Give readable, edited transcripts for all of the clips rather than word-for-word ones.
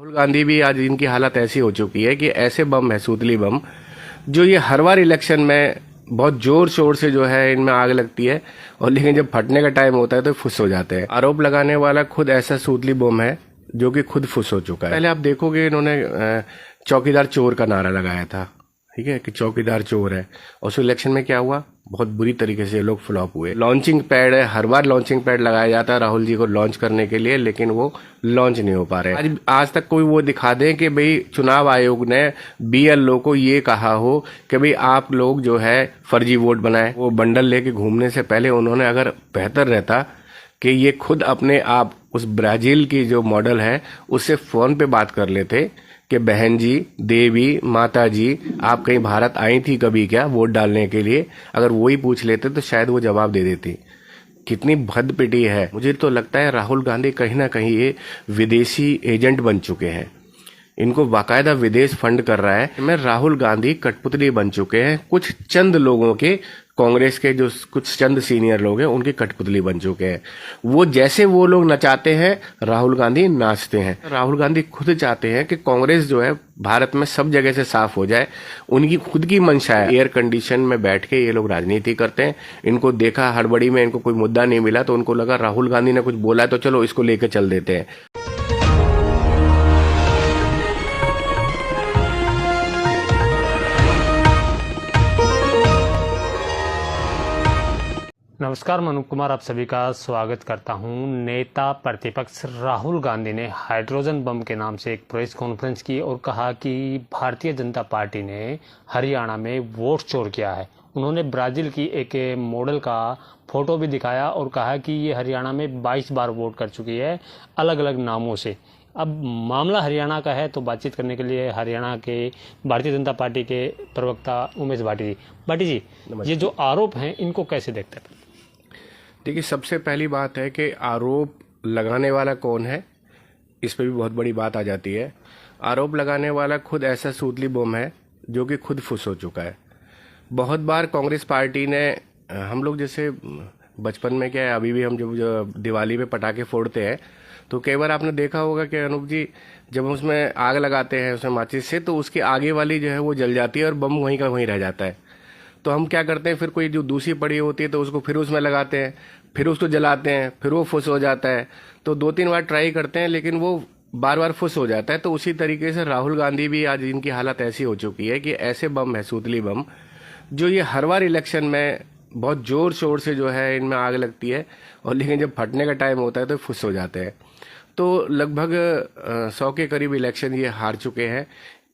राहुल गांधी भी आज इनकी हालत ऐसी हो चुकी है कि ऐसे बम है, सूतली बम, जो ये हर बार इलेक्शन में बहुत जोर शोर से जो है इनमें आग लगती है, और लेकिन जब फटने का टाइम होता है तो फुस हो जाते हैं। आरोप लगाने वाला खुद ऐसा सूतली बम है जो कि खुद फुस हो चुका है। पहले आप देखोगे इन्होंने चौकीदार चोर का नारा लगाया था, ठीक है, कि चौकीदार चोर है, और उस इलेक्शन में क्या हुआ, बहुत बुरी तरीके से लोग फ्लॉप हुए। लॉन्चिंग पैड है, हर बार लॉन्चिंग पैड लगाया जाता है राहुल जी को लॉन्च करने के लिए, लेकिन वो लॉन्च नहीं हो पा रहे। आज तक कोई वो दिखा दें कि भाई चुनाव आयोग ने बीएलओ को ये कहा हो कि भाई आप लोग जो है फर्जी वोट बनाए। वो बंडल लेके घूमने से पहले उन्होंने, अगर बेहतर रहता कि ये खुद अपने आप उस ब्राजील की जो मॉडल है उससे फोन पे बात कर लेते कि बहन जी, देवी, माता जी, आप कहीं भारत आई थी कभी क्या वोट डालने के लिए, अगर वही पूछ लेते तो शायद वो जवाब दे देती। कितनी भद्दपिटी है। मुझे तो लगता है राहुल गांधी कहीं ना कहीं ये विदेशी एजेंट बन चुके हैं, इनको बाकायदा विदेश फंड कर रहा है। मैं राहुल गांधी कठपुतली बन चुके हैं, कुछ चंद लोगों के, कांग्रेस के जो कुछ चंद सीनियर लोग हैं उनकी कठपुतली बन चुके हैं। वो जैसे वो लोग नचाते हैं राहुल गांधी नाचते हैं। राहुल गांधी खुद चाहते हैं कि कांग्रेस जो है भारत में सब जगह से साफ हो जाए, उनकी खुद की मंशा है। एयर कंडीशन में बैठ के ये लोग राजनीति करते हैं। इनको देखा हड़बड़ी में, इनको कोई मुद्दा नहीं मिला तो उनको लगा राहुल गांधी ने कुछ बोला तो चलो इसको लेकर चल देते हैं। नमस्कार, मनु कुमार आप सभी का स्वागत करता हूं। नेता प्रतिपक्ष राहुल गांधी ने हाइड्रोजन बम के नाम से एक प्रेस कॉन्फ्रेंस की और कहा कि भारतीय जनता पार्टी ने हरियाणा में वोट चोर किया है। उन्होंने ब्राजील की एक मॉडल का फोटो भी दिखाया और कहा कि ये हरियाणा में 22 बार वोट कर चुकी है अलग अलग नामों से। अब मामला हरियाणा का है तो बातचीत करने के लिए हरियाणा के भारतीय जनता पार्टी के प्रवक्ता उमेश भाटी जी, ये जो आरोप हैं इनको कैसे देखते हैं? देखिए, सबसे पहली बात है कि आरोप लगाने वाला कौन है, इस पे भी बहुत बड़ी बात आ जाती है। आरोप लगाने वाला खुद ऐसा सूतली बम है जो कि खुद फुस हो चुका है। बहुत बार कांग्रेस पार्टी ने, हम लोग जैसे बचपन में क्या है, अभी भी हम जब दिवाली पे पटाखे फोड़ते हैं तो कई बार आपने देखा होगा कि अनूप जी, जब हम उसमें आग लगाते हैं उसमें माचिस से, तो उसकी आगे वाली जो है वो जल जाती है और बम वहीं का वहीं रह जाता है। तो हम क्या करते हैं, फिर कोई जो दूसरी पड़ी होती है तो उसको फिर उसमें लगाते हैं, फिर उसको जलाते हैं, फिर वो फुस हो जाता है। तो 2-3 बार ट्राई करते हैं लेकिन वो बार बार फुस हो जाता है। तो उसी तरीके से राहुल गांधी भी आज इनकी हालत ऐसी हो चुकी है कि ऐसे बम है, सूतली बम, जो ये हर बार इलेक्शन में बहुत जोर शोर से जो है इनमें आग लगती है, और लेकिन जब फटने का टाइम होता है तो फुस हो जाते हैं। तो लगभग 100 के करीब इलेक्शन ये हार चुके हैं।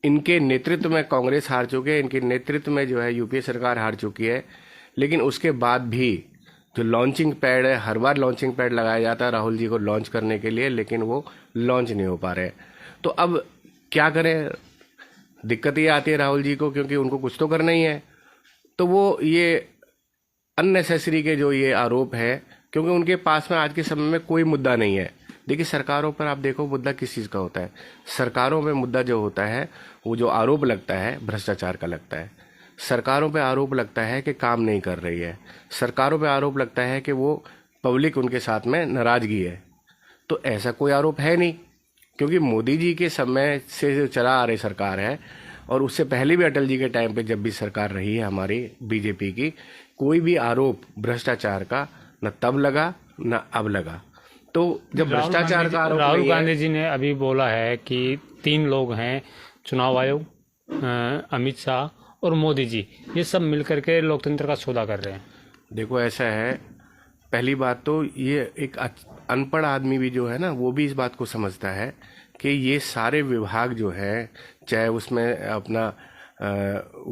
इनके नेतृत्व में कांग्रेस हार चुके हैं, इनके नेतृत्व में जो है यूपीए सरकार हार चुकी है। लेकिन उसके बाद भी जो लॉन्चिंग पैड है, हर बार लॉन्चिंग पैड लगाया जाता है राहुल जी को लॉन्च करने के लिए, लेकिन वो लॉन्च नहीं हो पा रहे। तो अब क्या करें, दिक्कत ये आती है राहुल जी को, क्योंकि उनको कुछ तो करना ही है। तो वो ये अननेसेसरी के जो ये आरोप है, क्योंकि उनके पास में आज के समय में कोई मुद्दा नहीं है। देखिए, सरकारों पर आप देखो मुद्दा किस चीज़ का होता है। सरकारों में मुद्दा जो होता है, वो जो आरोप लगता है भ्रष्टाचार का लगता है। सरकारों पे आरोप लगता है कि काम नहीं कर रही है। सरकारों पे आरोप लगता है कि वो पब्लिक उनके साथ में नाराजगी है। तो ऐसा कोई आरोप है नहीं, क्योंकि मोदी जी के समय से जो चला आ रही सरकार है, और उससे पहले भी अटल जी के टाइम पे जब भी सरकार रही है हमारी बीजेपी की, कोई भी आरोप भ्रष्टाचार का न तब लगा न अब लगा। तो जब भ्रष्टाचार का आरोप, राहुल गांधी जी ने अभी बोला है कि 3 लोग हैं, चुनाव आयोग, अमित शाह और मोदी जी, ये सब मिलकर के लोकतंत्र का सौदा कर रहे हैं। देखो, ऐसा है, पहली बात तो ये एक अनपढ़ आदमी भी जो है ना, वो भी इस बात को समझता है कि ये सारे विभाग जो है, चाहे उसमें अपना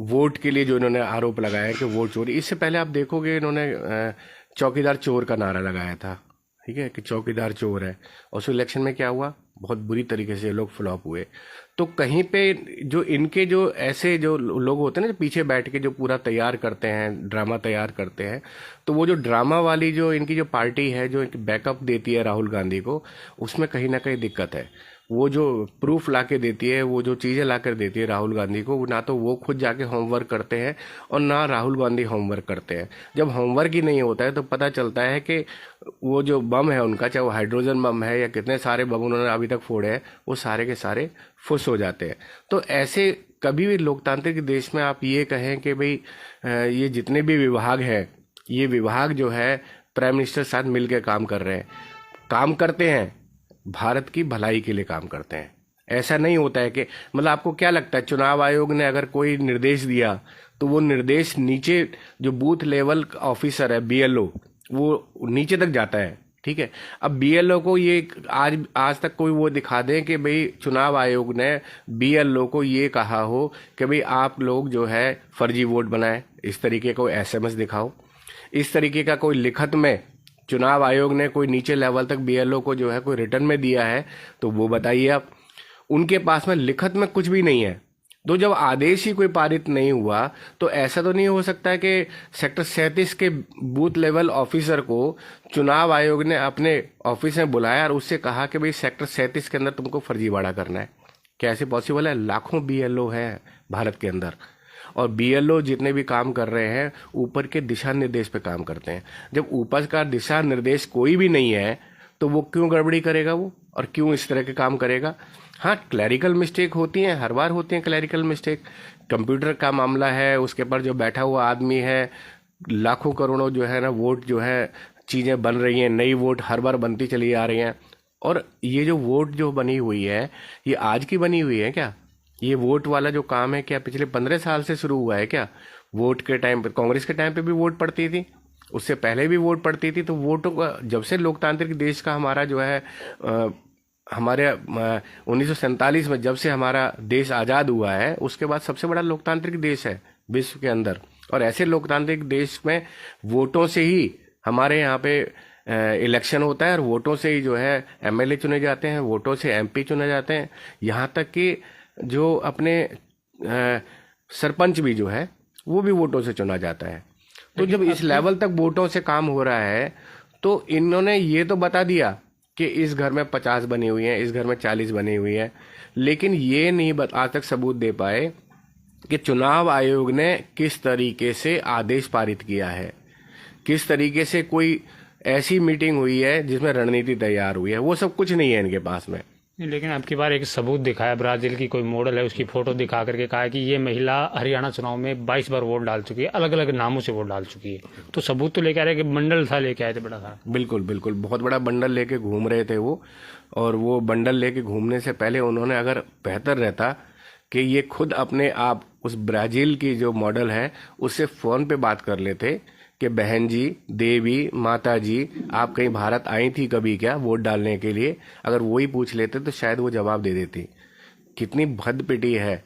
वोट के लिए जो इन्होंने आरोप लगाया है कि वोट चोरी, इससे पहले आप देखोगे इन्होंने चौकीदार चोर का नारा लगाया था, ठीक है, कि चौकीदार चोर है, और उस इलेक्शन में क्या हुआ, बहुत बुरी तरीके से लोग फ्लॉप हुए। तो कहीं पे जो इनके जो ऐसे जो लोग होते हैं ना, जो पीछे बैठ के जो पूरा तैयार करते हैं, ड्रामा तैयार करते हैं, तो वो जो ड्रामा वाली जो इनकी जो पार्टी है, जो बैकअप देती है राहुल गांधी को, उसमें कहीं ना कहीं दिक्कत है। वो जो प्रूफ ला के देती है, वो जो चीज़ें ला कर देती है राहुल गांधी को, ना तो वो खुद जाके होमवर्क करते हैं और ना राहुल गांधी होमवर्क करते हैं। जब होमवर्क ही नहीं होता है तो पता चलता है कि वो जो बम है उनका, चाहे वो हाइड्रोजन बम है या कितने सारे बम उन्होंने अभी तक फोड़े हैं, वो सारे के सारे फुस हो जाते हैं। तो ऐसे कभी भी लोकतांत्रिक देश में आप ये कहें कि भाई ये जितने भी विभाग हैं, ये विभाग जो है प्राइम मिनिस्टर साथ मिलकर काम कर रहे हैं, काम करते हैं, भारत की भलाई के लिए काम करते हैं। ऐसा नहीं होता है कि मतलब आपको क्या लगता है, चुनाव आयोग ने अगर कोई निर्देश दिया तो वो निर्देश नीचे जो बूथ लेवल ऑफिसर है, बीएलओ, वो नीचे तक जाता है, ठीक है। अब बीएलओ को ये आज तक कोई वो दिखा दें कि भाई चुनाव आयोग ने बीएलओ को ये कहा हो कि भाई आप लोग जो है फर्जी वोट बनाएं, इस तरीके को एसएमएस दिखाओ, इस तरीके का कोई लिखत में चुनाव आयोग ने कोई नीचे लेवल तक बीएलओ को जो है कोई रिटर्न में दिया है तो वो बताइए आप। उनके पास में लिखत में कुछ भी नहीं है। तो जब आदेश ही कोई पारित नहीं हुआ तो ऐसा तो नहीं हो सकता है कि सेक्टर 37 के बूथ लेवल ऑफिसर को चुनाव आयोग ने अपने ऑफिस में बुलाया और उससे कहा कि भाई सेक्टर 37 के अंदर तुमको फर्जीवाड़ा करना है। कैसे पॉसिबल है? लाखों बीएलओ है भारत के अंदर, और बीएलओ जितने भी काम कर रहे हैं ऊपर के दिशा निर्देश पे काम करते हैं। जब ऊपर का दिशा निर्देश कोई भी नहीं है तो वो क्यों गड़बड़ी करेगा वो, और क्यों इस तरह के काम करेगा? हाँ, क्लैरिकल मिस्टेक होती हैं, हर बार होती हैं क्लैरिकल मिस्टेक। कंप्यूटर का मामला है, उसके पर जो बैठा हुआ आदमी है, लाखों करोड़ों जो है ना वोट जो है चीज़ें बन रही हैं, नई वोट हर बार बनती चली आ रही हैं। और ये जो वोट जो बनी हुई है ये आज की बनी हुई है क्या? ये वोट वाला जो काम है क्या पिछले 15 साल से शुरू हुआ है क्या? वोट के टाइम पे, कांग्रेस के टाइम पे भी वोट पड़ती थी, उससे पहले भी वोट पड़ती थी। तो वोटों का जब से लोकतांत्रिक देश का हमारा जो है हमारे 1947 में जब से हमारा देश आज़ाद हुआ है उसके बाद सबसे बड़ा लोकतांत्रिक देश है विश्व के अंदर। और ऐसे लोकतांत्रिक देश में वोटों से ही हमारे यहाँ पे इलेक्शन होता है और वोटों से ही जो है एमएलए चुने जाते हैं, वोटों से एमपी चुने जाते हैं, यहाँ तक कि जो अपने सरपंच भी जो है वो भी वोटों से चुना जाता है। तो जब इस लेवल तक वोटों से काम हो रहा है तो इन्होंने ये तो बता दिया कि इस घर में 50 बनी हुई हैं, इस घर में 40 बनी हुई हैं, लेकिन ये नहीं आज तक सबूत दे पाए कि चुनाव आयोग ने किस तरीके से आदेश पारित किया है, किस तरीके से कोई ऐसी मीटिंग हुई है जिसमें रणनीति तैयार हुई है। वो सब कुछ नहीं है इनके पास में। लेकिन आपकी बार एक सबूत दिखाया, ब्राजील की कोई मॉडल है उसकी फोटो दिखा करके कहा कि ये महिला हरियाणा चुनाव में 22 बार वोट डाल चुकी है, अलग अलग नामों से वोट डाल चुकी है। तो सबूत तो लेके आ रहे कि बंडल था, लेके आए थे बड़ा था। बिल्कुल बिल्कुल, बहुत बड़ा बंडल लेके घूम रहे थे वो। और वो बंडल लेके घूमने से पहले उन्होंने, अगर बेहतर रहता कि ये खुद अपने आप उस ब्राजील की जो मॉडल है उससे फोन पे बात कर लेते कि बहन जी, देवी, माता जी, आप कहीं भारत आई थी कभी क्या वोट डालने के लिए, अगर वही पूछ लेते तो शायद वो जवाब दे देती। कितनी भद पिटी है।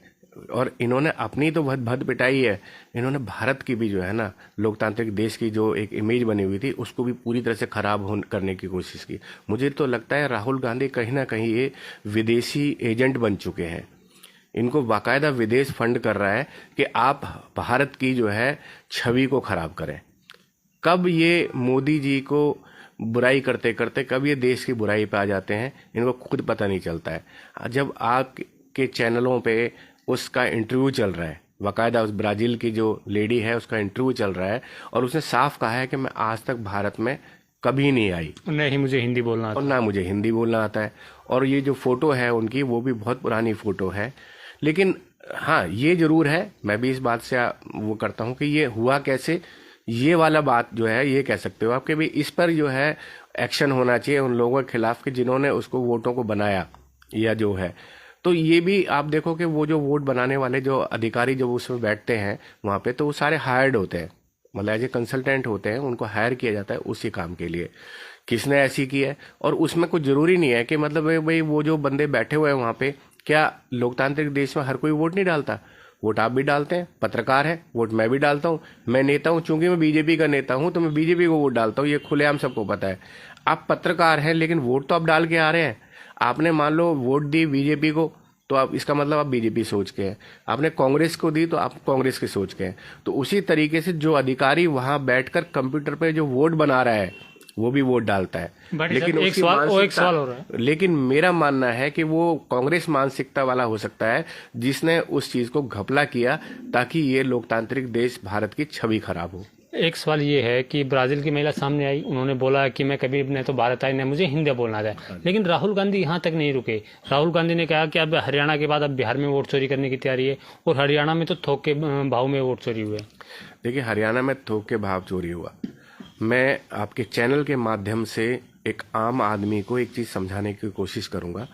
और इन्होंने अपनी तो भद पिटाई है, इन्होंने भारत की भी जो है ना लोकतांत्रिक देश की जो एक इमेज बनी हुई थी उसको भी पूरी तरह से खराब करने की कोशिश की। मुझे तो लगता है राहुल गांधी कहीं ना कहीं ये विदेशी एजेंट बन चुके हैं। इनको बाकायदा विदेश फंड कर रहा है कि आप भारत की जो है छवि को खराब करें। कब ये मोदी जी को बुराई करते करते कब ये देश की बुराई पे आ जाते हैं इनको खुद पता नहीं चलता है। जब आपके चैनलों पे उसका इंटरव्यू चल रहा है, बाकायदा उस ब्राजील की जो लेडी है उसका इंटरव्यू चल रहा है, और उसने साफ कहा है कि मैं आज तक भारत में कभी नहीं आई, नहीं मुझे हिंदी बोलना आता, और ना मुझे हिंदी बोलना आता है। और ये जो फोटो है उनकी वो भी बहुत पुरानी फोटो है। लेकिन हाँ, ये जरूर है, मैं भी इस बात से वो करता हूँ कि ये हुआ कैसे, ये वाला बात जो है ये कह सकते हो आप कि भाई इस पर जो है एक्शन होना चाहिए उन लोगों के खिलाफ कि जिन्होंने उसको वोटों को बनाया या जो है। तो ये भी आप देखो कि वो जो वोट बनाने वाले जो अधिकारी जो उसमें बैठते हैं वहाँ पे, तो वो सारे हायर्ड होते हैं, मतलब एज ए कंसल्टेंट होते हैं, उनको हायर किया जाता है उसी काम के लिए। किसने ऐसी की है? और उसमें कुछ जरूरी नहीं है कि मतलब भाई वो जो बंदे बैठे हुए हैं वहाँ पे, क्या लोकतांत्रिक देश में हर कोई वोट नहीं डालता? वोट आप भी डालते हैं, पत्रकार है, वोट मैं भी डालता हूँ, मैं नेता हूँ, चूंकि मैं बीजेपी का नेता हूँ तो मैं बीजेपी को वोट डालता हूँ, ये खुलेआम सबको पता है। आप पत्रकार हैं लेकिन वोट तो आप डाल के आ रहे हैं। आपने मान लो वोट दी बीजेपी को तो आप इसका मतलब आप बीजेपी सोच के हैं, आपने कांग्रेस को दी तो आप कांग्रेस की सोच के हैं। तो उसी तरीके से जो अधिकारी वहां बैठकर कंप्यूटर पे जो वोट बना रहा है वो भी वोट डालता है। लेकिन एक सवाल हो रहा है, लेकिन मेरा मानना है कि वो कांग्रेस मानसिकता वाला हो सकता है जिसने उस चीज को घपला किया ताकि ये लोकतांत्रिक देश भारत की छवि खराब हो। एक सवाल ये है कि ब्राजील की महिला सामने आई, उन्होंने बोला कि मैं कभी न तो भारत आई, न मुझे हिंदी बोलना आता है। लेकिन राहुल गांधी यहाँ तक नहीं रुके। राहुल गांधी ने कहा कि अब हरियाणा के बाद अब बिहार में वोट चोरी करने की तैयारी है, और हरियाणा में तो थोक के भाव में वोट चोरी हुए। देखिए, हरियाणा में थोक के भाव चोरी हुआ। मैं आपके चैनल के माध्यम से एक आम आदमी को एक चीज समझाने की कोशिश करूंगा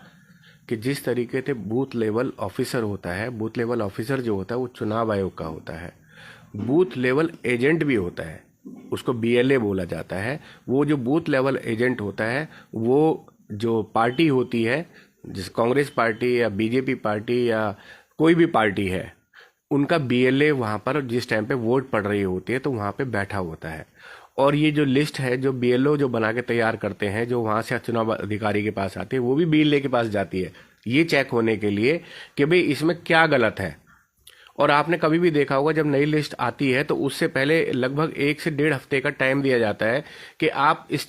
कि जिस तरीके से बूथ लेवल ऑफिसर होता है, बूथ लेवल ऑफिसर जो होता है वो चुनाव आयोग का होता है। बूथ लेवल एजेंट भी होता है, उसको बीएलए बोला जाता है। वो जो बूथ लेवल एजेंट होता है वो जो पार्टी होती है, जिस कांग्रेस पार्टी या बीजेपी पार्टी या कोई भी पार्टी है, उनका बीएलए वहां पर जिस टाइम पे वोट पड़ रही होती है तो वहां पे बैठा होता है। और ये जो लिस्ट है जो बीएलओ जो बना के तैयार करते हैं, जो वहां से चुनाव अधिकारी के पास आती है, वो भी बीएलए के पास जाती है ये चेक होने के लिए कि भाई इसमें क्या गलत है। और आपने कभी भी देखा होगा जब नई लिस्ट आती है तो उससे पहले लगभग 1 से 1.5 हफ्ते का टाइम दिया जाता है कि आप इस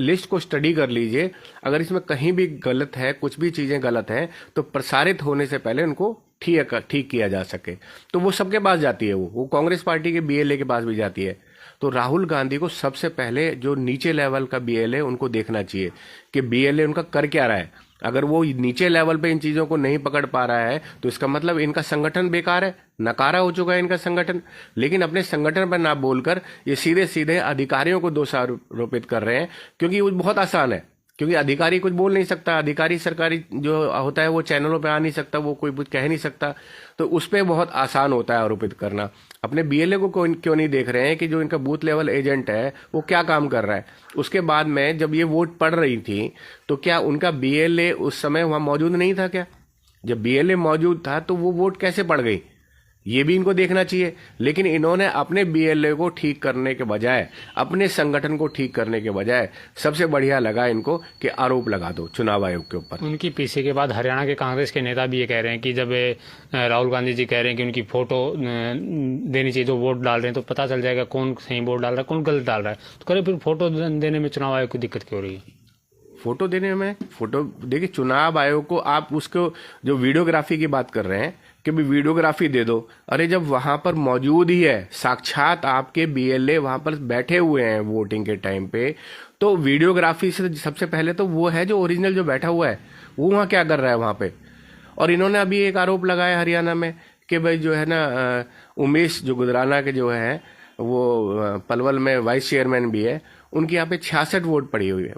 लिस्ट को स्टडी कर लीजिए। अगर इसमें कहीं भी गलत है, कुछ भी चीजें गलत हैं, तो प्रसारित होने से पहले उनको ठीक किया जा सके। तो वो सबके पास जाती है, वो कांग्रेस पार्टी के बीएलए के पास भी जाती है। तो राहुल गांधी को सबसे पहले जो नीचे लेवल का बीएलए उनको देखना चाहिए कि बीएलए उनका कर क्या रहा है। अगर वो नीचे लेवल पे इन चीजों को नहीं पकड़ पा रहा है तो इसका मतलब इनका संगठन बेकार है, नकारा हो चुका है इनका संगठन। लेकिन अपने संगठन पर ना बोलकर ये सीधे सीधे अधिकारियों को दोषारोपित कर रहे हैं, क्योंकि वो बहुत आसान है। क्योंकि अधिकारी कुछ बोल नहीं सकता, अधिकारी सरकारी जो होता है वो चैनलों पे आ नहीं सकता, वो कोई कुछ कह नहीं सकता, तो उस पर बहुत आसान होता है आरोपित करना। अपने बीएलए को क्यों नहीं देख रहे हैं कि जो इनका बूथ लेवल एजेंट है वो क्या काम कर रहा है। उसके बाद में जब ये वोट पड़ रही थी तो क्या उनका बीएलए उस समय वहां मौजूद नहीं था क्या? जब बीएलए मौजूद था तो वो वोट कैसे पड़ गई, ये भी इनको देखना चाहिए। लेकिन इन्होंने अपने बीएलए को ठीक करने के बजाय, अपने संगठन को ठीक करने के बजाय, सबसे बढ़िया लगा इनको कि आरोप लगा दो चुनाव आयोग के ऊपर। उनकी पीछे के बाद हरियाणा के कांग्रेस के नेता भी ये कह रहे हैं कि जब राहुल गांधी जी कह रहे हैं कि उनकी फोटो देनी चाहिए जो वोट डाल रहे हैं, तो पता चल जाएगा कौन सही वोट डाल रहा है कौन गलत डाल रहा है। तो करे फिर फोटो देने में चुनाव आयोग को दिक्कत क्यों हो रही है? फोटो देने में, फोटो देखिए, चुनाव आयोग को आप उसको जो वीडियोग्राफी की बात कर रहे हैं कि भी वीडियोग्राफी दे दो, अरे जब वहां पर मौजूद ही है, साक्षात आपके बीएलए वहां पर बैठे हुए हैं वोटिंग के टाइम पे, तो वीडियोग्राफी से सबसे पहले तो वो है जो ओरिजिनल जो बैठा हुआ है वो वहां क्या कर रहा है वहां पे। और इन्होंने अभी एक आरोप लगाया हरियाणा में कि भाई जो है ना उमेश जो गुजराना के जो है वो पलवल में वाइस चेयरमैन भी है, उनकी यहाँ पे 66 वोट पड़ी हुई है,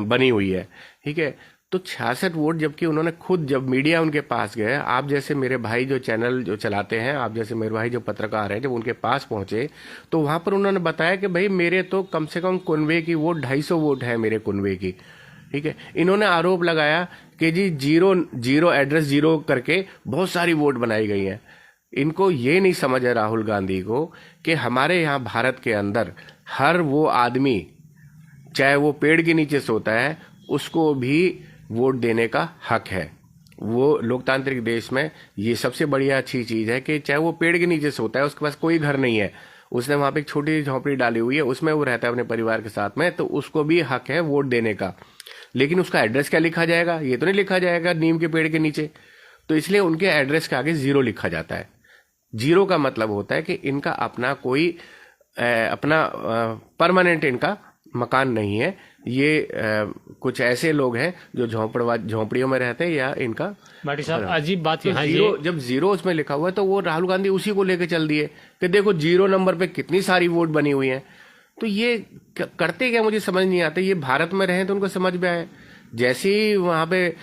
बनी हुई है, ठीक है। तो 66 वोट, जबकि उन्होंने खुद जब मीडिया उनके पास गए, आप जैसे मेरे भाई जो चैनल जो चलाते हैं, आप जैसे मेरे भाई जो पत्रकार हैं, जब उनके पास पहुंचे तो वहां पर उन्होंने बताया कि भाई मेरे तो कम से कम कुनवे की वोट 250 वोट है मेरे कुनवे की, ठीक है। इन्होंने आरोप लगाया कि जी जीरो एड्रेस जीरो करके बहुत सारी वोट बनाई गई है। इनको ये नहीं समझ है राहुल गांधी को कि हमारे यहाँ भारत के अंदर हर वो आदमी, चाहे वो पेड़ के नीचे सोता है, उसको भी वोट देने का हक है। वो लोकतांत्रिक देश में ये सबसे बढ़िया अच्छी चीज है कि चाहे वो पेड़ के नीचे सोता है, उसके पास कोई घर नहीं है, उसने वहां पे एक छोटी सी झोंपड़ी डाली हुई है, उसमें वो रहता है अपने परिवार के साथ में, तो उसको भी हक है वोट देने का। लेकिन उसका एड्रेस क्या लिखा जाएगा? ये तो नहीं लिखा जाएगा नीम के पेड़ के नीचे। तो इसलिए उनके एड्रेस के आगे जीरो लिखा जाता है। जीरो का मतलब होता है कि इनका अपना कोई अपना परमानेंट इनका मकान नहीं है। ये कुछ ऐसे लोग हैं जो झोंपड़ियों में रहते हैं, या इनका भाटी साहब अजीब बात यहाँ जब जीरो उसमें लिखा हुआ है तो वो राहुल गांधी उसी को लेके चल दिए कि देखो जीरो नंबर पे कितनी सारी वोट बनी हुई है। तो ये करते क्या मुझे समझ नहीं आता। ये भारत में रहे तो उनको समझ में आए, जैसे ही वहां पे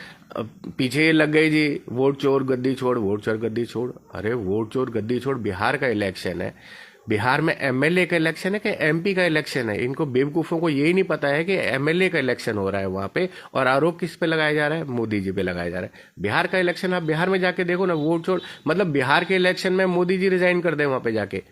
पीछे लग गई जी वोट चोर गद्दी छोड़, वोट चोर गद्दी छोड़। अरे वोट चोर गद्दी छोड़, बिहार का इलेक्शन है, बिहार में एमएलए का इलेक्शन है कि एमपी का इलेक्शन है? इनको बेवकूफों को यही नहीं पता है कि एमएलए का इलेक्शन हो रहा है वहां पे, और आरोप किस पे लगाया जा रहा है? मोदी जी पे लगाया जा रहा है। बिहार का इलेक्शन आप बिहार में जाके देखो ना, वोट छोड़ मतलब बिहार के इलेक्शन में मोदी जी रिजाइन कर दे वहां पे जाके।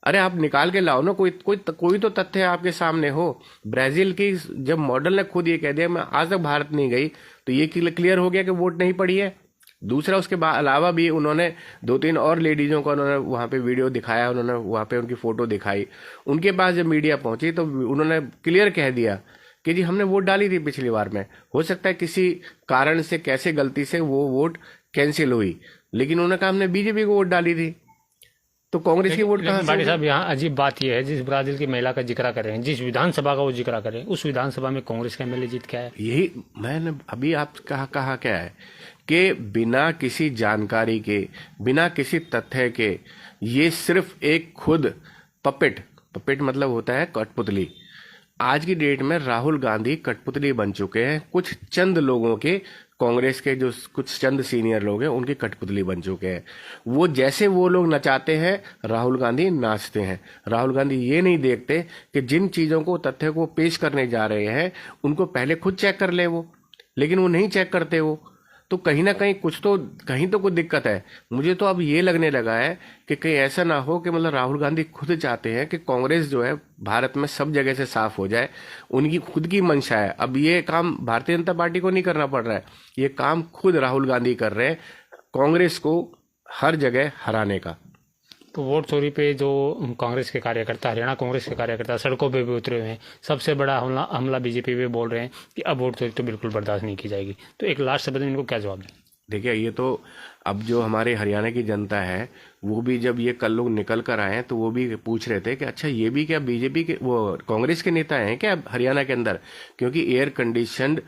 अरे आप निकाल के लाओ ना, कोई तो तथ्य आपके सामने हो। ब्राजील की जब मॉडल ने खुद ये कह दिया मैं आज तक भारत नहीं गई, तो ये क्लियर हो गया कि वोट नहीं पड़ी है। दूसरा उसके अलावा भी उन्होंने 2-3 और लेडीजों का उन्होंने वहां पे वीडियो दिखाया, उन्होंने वहां पे उनकी फोटो दिखाई। उनके पास जब मीडिया पहुंची तो उन्होंने क्लियर कह दिया कि जी हमने वोट डाली थी पिछली बार में, हो सकता है किसी कारण से कैसे गलती से वो वोट कैंसिल हुई, लेकिन उन्होंने कहा हमने बीजेपी को वोट डाली थी। तो कांग्रेस की वोट कहां से? भाटी साहब, यहाँ अजीब बात यह है, जिस ब्राजील की महिला का जिक्र करें, जिस विधानसभा का वो जिक्र करें, उस विधानसभा में कांग्रेस का एमएलए जीत के आया। यही मैंने अभी आप कहा क्या है कि बिना किसी जानकारी के, बिना किसी तथ्य के, ये सिर्फ एक खुद पपेट मतलब होता है कठपुतली। आज की डेट में राहुल गांधी कठपुतली बन चुके हैं। कुछ चंद लोगों के, कांग्रेस के जो कुछ चंद सीनियर लोग हैं, उनकी कठपुतली बन चुके हैं। वो जैसे वो लोग नचाते हैं, राहुल गांधी नाचते हैं। राहुल गांधी ये नहीं देखते कि जिन चीजों को, तथ्य को पेश करने जा रहे हैं, उनको पहले खुद चेक कर ले वो, लेकिन वो नहीं चेक करते वो। तो कहीं ना कहीं कहीं तो कुछ दिक्कत है। मुझे तो अब ये लगने लगा है कि कहीं ऐसा ना हो कि मतलब राहुल गांधी खुद चाहते हैं कि कांग्रेस जो है भारत में सब जगह से साफ हो जाए, उनकी खुद की मंशा है। अब ये काम भारतीय जनता पार्टी को नहीं करना पड़ रहा है, ये काम खुद राहुल गांधी कर रहे हैं, कांग्रेस को हर जगह हराने का। तो वोट चोरी पे जो कांग्रेस के कार्यकर्ता, हरियाणा कांग्रेस के कार्यकर्ता सड़कों पे भी उतरे हुए हैं, सबसे बड़ा हमला बीजेपी पे बोल रहे हैं कि अब वोट चोरी तो बिल्कुल बर्दाश्त नहीं की जाएगी। तो एक लास्ट शब्द में इनको क्या जवाब दें? देखिए, ये तो अब जो हमारे हरियाणा की जनता है, वो भी जब ये कल लोग निकल कर आए तो वो भी पूछ रहे थे कि अच्छा ये भी क्या बीजेपी के, वो कांग्रेस के नेता हैं क्या हरियाणा के अंदर? क्योंकि एयर कंडीशनड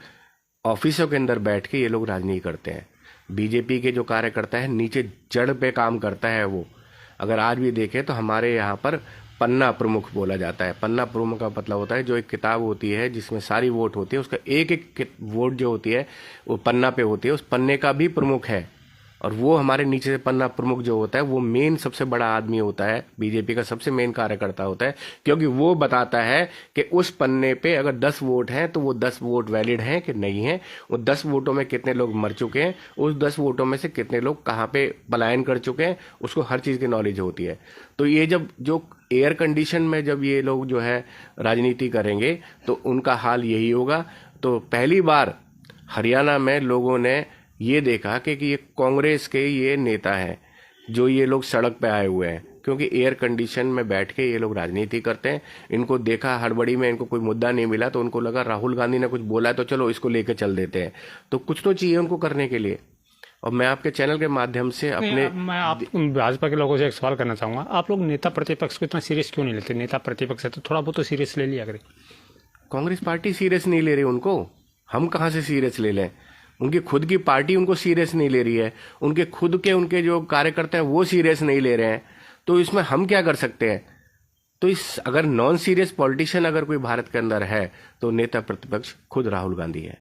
ऑफिसों के अंदर बैठ के ये लोग राजनीति करते हैं। बीजेपी के जो कार्यकर्ता है नीचे जड़ पे काम करता है वो। अगर आज भी देखें तो हमारे यहाँ पर पन्ना प्रमुख बोला जाता है। पन्ना प्रमुख का मतलब होता है जो एक किताब होती है जिसमें सारी वोट होती है, उसका एक एक वोट जो होती है वो पन्ना पे होती है, उस पन्ने का भी प्रमुख है। और वो हमारे नीचे से पन्ना प्रमुख जो होता है वो मेन सबसे बड़ा आदमी होता है, बीजेपी का सबसे मेन कार्यकर्ता होता है, क्योंकि वो बताता है कि उस पन्ने पे अगर 10 वोट हैं तो वो 10 वोट वैलिड हैं कि नहीं है, वो 10 वोटों में कितने लोग मर चुके हैं, उस 10 वोटों में से कितने लोग कहाँ पे पलायन कर चुके हैं, उसको हर चीज की नॉलेज होती है। तो ये जब जो एयर कंडीशन में जब ये लोग जो है राजनीति करेंगे तो उनका हाल यही होगा। तो पहली बार हरियाणा में लोगों ने ये देखा कि ये कांग्रेस के ये नेता हैं जो ये लोग सड़क पे आए हुए हैं, क्योंकि एयर कंडीशन में बैठ के ये लोग राजनीति करते हैं। इनको देखा हड़बड़ी में, इनको कोई मुद्दा नहीं मिला तो उनको लगा राहुल गांधी ने कुछ बोला है तो चलो इसको लेके चल देते हैं। तो कुछ तो चाहिए उनको करने के लिए। और मैं आपके चैनल के माध्यम से मैं आप भाजपा के लोगों से एक सवाल करना चाहूंगा, आप लोग नेता प्रतिपक्ष को इतना सीरियस क्यों नहीं लेते? नेता प्रतिपक्ष है तो थोड़ा बहुत तो सीरियस ले लिया करें। कांग्रेस पार्टी सीरियस नहीं ले रही उनको, हम कहाँ से सीरियस ले लें? उनकी खुद की पार्टी उनको सीरियस नहीं ले रही है, उनके खुद के उनके जो कार्यकर्ता हैं वो सीरियस नहीं ले रहे हैं। तो इसमें हम क्या कर सकते हैं? तो इस अगर नॉन सीरियस पॉलिटिशियन अगर कोई भारत के अंदर है तो नेता प्रतिपक्ष खुद राहुल गांधी है।